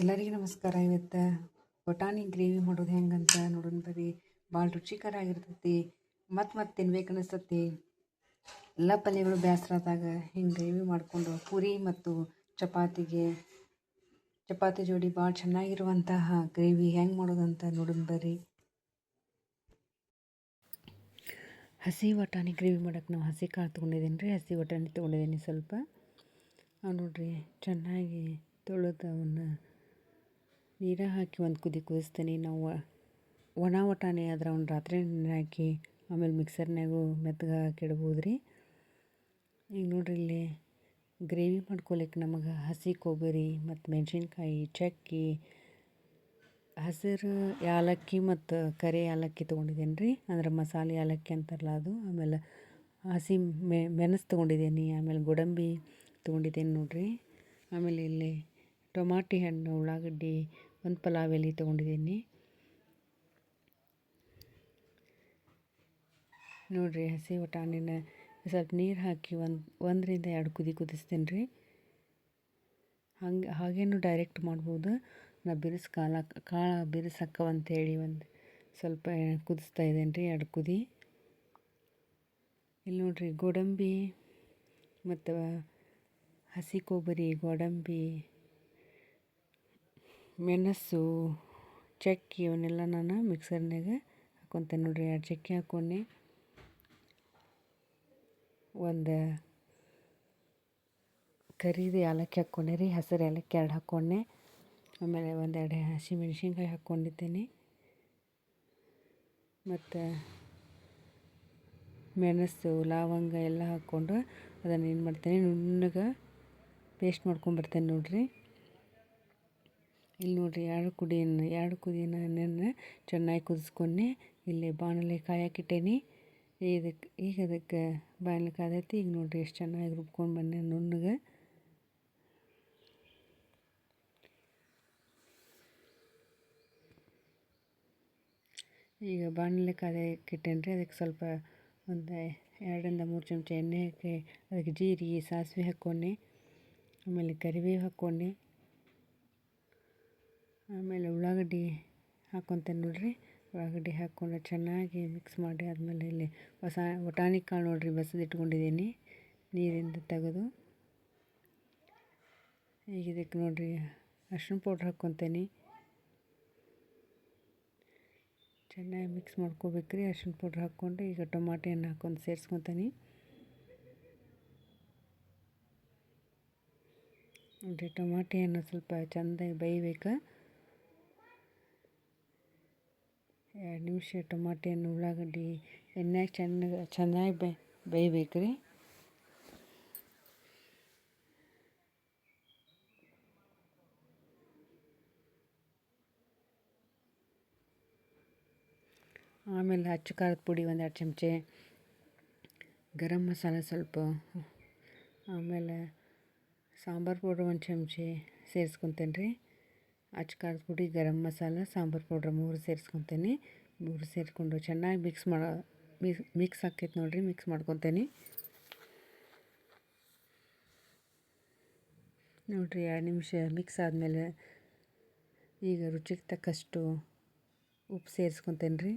ಎಲ್ಲರಿಗೂ ನಮಸ್ಕಾರ. ಇವತ್ತು ಬಟಾಣಿ ಗ್ರೇವಿ ಮಾಡೋದು ಹೆಂಗಂತ ನೋಡೋಣ ಬರ್ರಿ. ಭಾಳ ರುಚಿಕರ ಆಗಿರ್ತೈತಿ, ಮತ್ತೆ ತಿನ್ಬೇಕು ಅನಿಸ್ತತಿ. ಎಲ್ಲ ಪಲ್ಯಗಳು ಬೇಸರದಾಗ ಹಿಂಗೆ ಗ್ರೇವಿ ಮಾಡಿಕೊಂಡು ಪೂರಿ ಮತ್ತು ಚಪಾತಿ ಜೋಡಿ ಭಾಳ ಚೆನ್ನಾಗಿರುವಂತಹ ಗ್ರೇವಿ ಹೆಂಗೆ ಮಾಡೋದಂತ ನೋಡೋಣ ಬರ್ರಿ. ಹಸಿ ಬಟಾಣಿ ಗ್ರೇವಿ ಮಾಡೋಕ್ಕೆ ನಾವು ಹಸಿ ಕಾಳು ತೊಗೊಂಡಿದ್ದೀನಿ ರೀ. ಹಸಿ ಬಟಾಣಿ ತೊಗೊಂಡಿದ್ದೀನಿ ಸ್ವಲ್ಪ. ನೋಡಿರಿ, ಚೆನ್ನಾಗಿ ತೊಳೆದು ಅವನ್ನ ನೀರಾಗ ಹಾಕಿ ಒಂದು ಕುದಿ ಕುದಿಸ್ತೀನಿ. ನಾವು ಒಣ ಬಟಾಣಿ ಆದ್ರೆ ಅವ್ನು ರಾತ್ರಿ ನೆನೆ ಹಾಕಿ ಆಮೇಲೆ ಮಿಕ್ಸರ್ನಾಗೂ ಮೆತ್ತಗೆ ಹಾಕಿಡ್ಬೋದು ರೀ. ಈಗ ನೋಡ್ರಿ, ಇಲ್ಲಿ ಗ್ರೇವಿ ಮಾಡ್ಕೊಲಿಕ್ಕೆ ನಮಗೆ ಹಸಿ ಕೊಬ್ಬರಿ ಮತ್ತು ಮೆಣಸಿನ್ಕಾಯಿ, ಚಕ್ಕೆ, ಹಸಿರು ಯಾಲಕ್ಕಿ ಮತ್ತು ಕರಿ ಯಾಲಕ್ಕಿ ತೊಗೊಂಡಿದ್ದೀನಿ ರೀ. ಅಂದ್ರೆ ಮಸಾಲೆ ಯಾಲಕ್ಕಿ ಅಂತಾರಲ್ಲ ಅದು. ಆಮೇಲೆ ಹಸಿ ಮೆಣಸು ತೊಗೊಂಡಿದ್ದೀನಿ. ಆಮೇಲೆ ಗೋಡಂಬಿ ತೊಗೊಂಡಿದ್ದೀನಿ ನೋಡಿರಿ. ಆಮೇಲೆ ಇಲ್ಲಿ ಟೊಮಾಟಿ ಹಣ್ಣು, ಉಳ್ಳಾಗಡ್ಡಿ, ಒಂದು ಪಲಾವ್ ಎಲೆ ತೊಗೊಂಡಿದ್ದೀನಿ ನೋಡಿರಿ. ಹಸಿ ಬಟಾಣಿನ ಸ್ವಲ್ಪ ನೀರು ಹಾಕಿ ಒಂದರಿಂದ 2 ಕುದಿ ಕುದಿಸ್ತೀನಿ ರೀ. ಹಾಗೇನು ಡೈರೆಕ್ಟ್ ಮಾಡ್ಬೋದು. ನಾ ಕಾಳು ಬಿರುಸಕ್ಕವಂತೇಳಿ ಒಂದು ಸ್ವಲ್ಪ ಕುದಿಸ್ತಾ ಇದ್ದೇನೆ ರೀ, 2 ಕುದಿ. ಇಲ್ಲಿ ನೋಡಿರಿ, ಗೋಡಂಬಿ ಮತ್ತು ಹಸಿ ಕೊಬ್ಬರಿ, ಗೋಡಂಬಿ, ಮೆಣಸು, ಚಕ್ಕೆ ಇವನ್ನೆಲ್ಲ ನಾನು ಮಿಕ್ಸರ್ನಾಗ ಹಾಕ್ಕೊತೇನೆ ನೋಡಿರಿ. 2 ಚಕ್ಕೆ ಹಾಕ್ಕೊಂಡು ಒಂದು ಕರಿದು ಏಲಕ್ಕಿ ಹಾಕ್ಕೊಂಡೆ ರೀ. ಹಸಿರು ಏಲಕ್ಕಿ 2 ಹಾಕ್ಕೊಂಡೆ. ಆಮೇಲೆ 1-2 ಹಸಿ ಮೆಣಸಿನ್ಕಾಯಿ ಹಾಕ್ಕೊಂಡಿದ್ದೀನಿ. ಮತ್ತು ಮೆಣಸು, ಲವಂಗ ಎಲ್ಲ ಹಾಕ್ಕೊಂಡು ಅದನ್ನು ಏನು ಮಾಡ್ತೇನೆ, ನುಣ್ಣಗೆ ಪೇಸ್ಟ್ ಮಾಡ್ಕೊಂಬರ್ತೇನೆ ನೋಡಿರಿ. ಇಲ್ಲಿ ನೋಡಿರಿ, 2 ಕುದಿನ ಎಣ್ಣೆನ ಚೆನ್ನಾಗಿ ಕುದಿಸ್ಕೊಂಡು ಇಲ್ಲಿ ಬಾಣಲೆ ಕಾಯಕ್ಕಿಟ್ಟೇನಿ. ಈಗ ಅದಕ್ಕೆ ಬಾಣಲೆ ಕಾದೈತಿ. ಈಗ ನೋಡಿರಿ, ಎಷ್ಟು ಚೆನ್ನಾಗಿ ರುಬ್ಕೊಂಡು ಬಂದೆ ನುಣ್ಣಗೆ. ಈಗ ಬಾಣಲೆ ಕಾಯಕ್ಕಿಟ್ಟೇನಿ ರೀ. ಅದಕ್ಕೆ ಸ್ವಲ್ಪ ಒಂದು 2-3 ಚಮಚ ಎಣ್ಣೆ ಹಾಕಿ ಅದಕ್ಕೆ ಜೀರಿಗೆ, ಸಾಸಿವೆ ಹಾಕ್ಕೊಂಡು, ಆಮೇಲೆ ಕರಿಬೇವು ಹಾಕ್ಕೊಂಡು, ಆಮೇಲೆ ಉಳ್ಳಾಗಡ್ಡಿ ಹಾಕ್ಕೊತೇನೆ ನೋಡಿರಿ. ಉಳ್ಳಾಗಡ್ಡಿ ಹಾಕ್ಕೊಂಡು ಚೆನ್ನಾಗಿ ಮಿಕ್ಸ್ ಮಾಡಿ ಆದಮೇಲೆ ಇಲ್ಲಿ ಬಟಾಣಿ ಕಾಳು ನೋಡಿರಿ ಬಸಿದಿಟ್ಕೊಂಡಿದ್ದೀನಿ ನೀರಿಂದ ತೆಗೆದು. ಈಗ ಇದಕ್ಕೆ ನೋಡಿರಿ ಅರ್ಶಿಣ ಪೌಡ್ರ್ ಹಾಕ್ಕೊತೇನೆ. ಚೆನ್ನಾಗಿ ಮಿಕ್ಸ್ ಮಾಡ್ಕೋಬೇಕ್ರಿ. ಅರ್ಶಿಣ ಪೌಡ್ರ್ ಹಾಕ್ಕೊಂಡು ಈಗ ಟೊಮಾಟೆ ಹಣ್ಣು ಹಾಕ್ಕೊಂಡು ಸೇರಿಸ್ಕೊತೀನಿ ನೋಡಿರಿ. ಟೊಮಾಟೆ ಹಣ್ಣು ಸ್ವಲ್ಪ ಚೆಂದಾಗಿ ಬೇಯಬೇಕು. 2 ನಿಮಿಷ ಟೊಮಾಟೆ ಹಣ್ಣು, ಉಳ್ಳಾಗಡ್ಡಿ ಎಣ್ಣೆಗೆ ಚೆನ್ನಾಗಿ ಬೇಯಬೇಕು ರೀ. ಆಮೇಲೆ ಅಚ್ಚ ಖಾರದ ಪುಡಿ 1-2 ಚಮಚೆ, ಗರಂ ಮಸಾಲ ಸ್ವಲ್ಪ, ಆಮೇಲೆ ಸಾಂಬಾರು ಪೌಡ್ರ್ 1 ಚಮಚೆ ಸೇರಿಸ್ಕೊತೇನೆ ರೀ. ಅಚ್ಚ ಖಾರದ ಪುಡಿ, ಗರಂ ಮಸಾಲ, ಸಾಂಬಾರು ಪೌಡ್ರ್ 3 ಸೇರಿಸ್ಕೊತೇನೆ. 3 ಸೇರಿಸ್ಕೊಂಡು ಚೆನ್ನಾಗಿ ಮಿಕ್ಸ್ ಆಕೈತೆ ನೋಡಿರಿ. ಮಿಕ್ಸ್ ಮಾಡ್ಕೊತೇನೆ ನೋಡಿರಿ. 2 ನಿಮಿಷ ಮಿಕ್ಸ್ ಆದಮೇಲೆ ಈಗ ರುಚಿಗೆ ತಕ್ಕಷ್ಟು ಉಪ್ಪು ಸೇರಿಸ್ಕೊತೇನೆ ರೀ.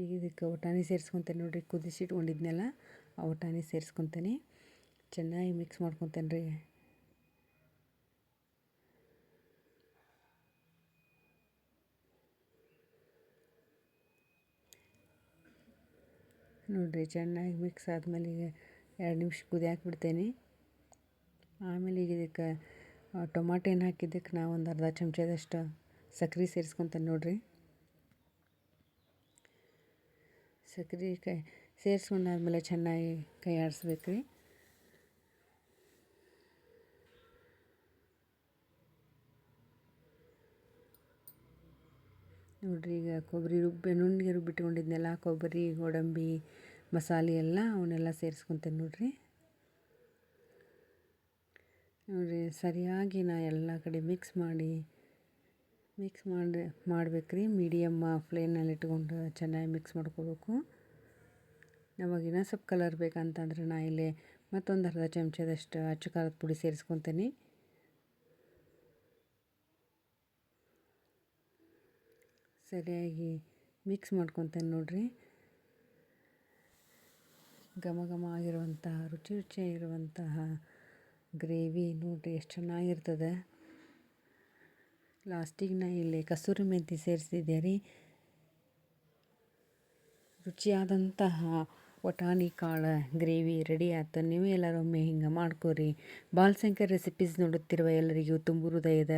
ಈಗ ಇದಕ್ಕೆ ಬಟಾಣಿ ಸೇರಿಸ್ಕೊತೇನೆ ನೋಡಿರಿ. ಕುದಿಸಿಟ್ಕೊಂಡಿದ್ನೆಲ್ಲ ಆ ಬಟಾಣಿ ಸೇರಿಸ್ಕೊತೇನೆ. ಚೆನ್ನಾಗಿ ಮಿಕ್ಸ್ ಮಾಡ್ಕೊತೇನೆ ರೀ. ನೋಡಿರಿ, ಚೆನ್ನಾಗಿ ಮಿಕ್ಸ್ ಆದಮೇಲೆ ಈಗ 2 ನಿಮಿಷ ಕುದಿಯಾಕ್ಬಿಡ್ತೇನೆ. ಆಮೇಲೆ ಈಗ ಇದಕ್ಕೆ ಟೊಮಾಟೆ ಹಣ್ಣು ಹಾಕಿದ್ದಕ್ಕೆ ನಾವು ಒಂದು ಅರ್ಧ ಚಮಚದಷ್ಟು ಸಕ್ಕರೆ ಸೇರಿಸ್ಕೊತೇನೆ ನೋಡಿರಿ. ಸಕ್ಕರೆ ಸೇರಿಸ್ಕೊಂಡಾದ್ಮೇಲೆ ಚೆನ್ನಾಗಿ ಕೈ ಆಡಿಸ್ಬೇಕು ರೀ. ನೋಡಿರಿ, ಈಗ ಕೊಬ್ಬರಿ ನುಣ್ಣಗೆ ರುಬ್ಬಿಟ್ಕೊಂಡಿದ್ನೆಲ್ಲ ಕೊಬ್ಬರಿ, ಗೋಡಂಬಿ, ಮಸಾಲೆ ಎಲ್ಲ ಅವನ್ನೆಲ್ಲ ಸೇರಿಸ್ಕೊತೇನೆ ನೋಡಿರಿ. ಸರಿಯಾಗಿ ನಾ ಎಲ್ಲ ಕಡೆ ಮಿಕ್ಸ್ ಮಾಡಿ ಮಿಕ್ಸ್ ಮಾಡ್ಬೇಕ್ರಿ. ಮೀಡಿಯಮ್ ಫ್ಲೇಮ್ನಲ್ಲಿ ಇಟ್ಕೊಂಡು ಚೆನ್ನಾಗಿ ಮಿಕ್ಸ್ ಮಾಡ್ಕೋಬೇಕು. ನಮಗಿನ್ನ ಸ್ವಲ್ಪ ಕಲರ್ ಬೇಕಂತಂದ್ರೆ ನಾ ಇಲ್ಲಿ ಮತ್ತೊಂದು ಅರ್ಧ ಚಮಚದಷ್ಟು ಅಚ್ಚ ಖಾರದ ಪುಡಿ ಸೇರಿಸ್ಕೊತೀನಿ. ಸರಿಯಾಗಿ ಮಿಕ್ಸ್ ಮಾಡ್ಕೊತೇನೆ ನೋಡಿರಿ. ಘಮ ಘಮ ಆಗಿರುವಂತಹ ರುಚಿ ರುಚಿಯಾಗಿರುವಂತಹ ಗ್ರೇವಿ ನೋಡಿರಿ ಎಷ್ಟು ಚೆನ್ನಾಗಿರ್ತದೆ. ಲಾಸ್ಟಿಗೆ ನಾ ಇಲ್ಲಿ ಕಸೂರಿ ಮೆಂತಿ ಸೇರಿಸಿದ್ದೆ ರೀ. ರುಚಿಯಾದಂತಹ ವಟಾಣಿ ಕಾಳು ಗ್ರೇವಿ ರೆಡಿ ಆಯ್ತು. ನೀವು ಎಲ್ಲರೊಮ್ಮೆ ಹಿಂಗೆ ಮಾಡ್ಕೋರಿ. ಬಾಲ್ಶಂಕರ್ ರೆಸಿಪೀಸ್ ನೋಡುತ್ತಿರುವ ಎಲ್ಲರಿಗೂ ತುಂಬ ಹೃದಯದ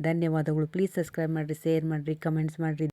ಧನ್ಯವಾದಗಳು. ಪ್ಲೀಸ್ ಸಬ್ಸ್ಕ್ರೈಬ್ ಮಾಡಿರಿ, ಶೇರ್ ಮಾಡಿರಿ, ಕಮೆಂಟ್ಸ್ ಮಾಡಿರಿ.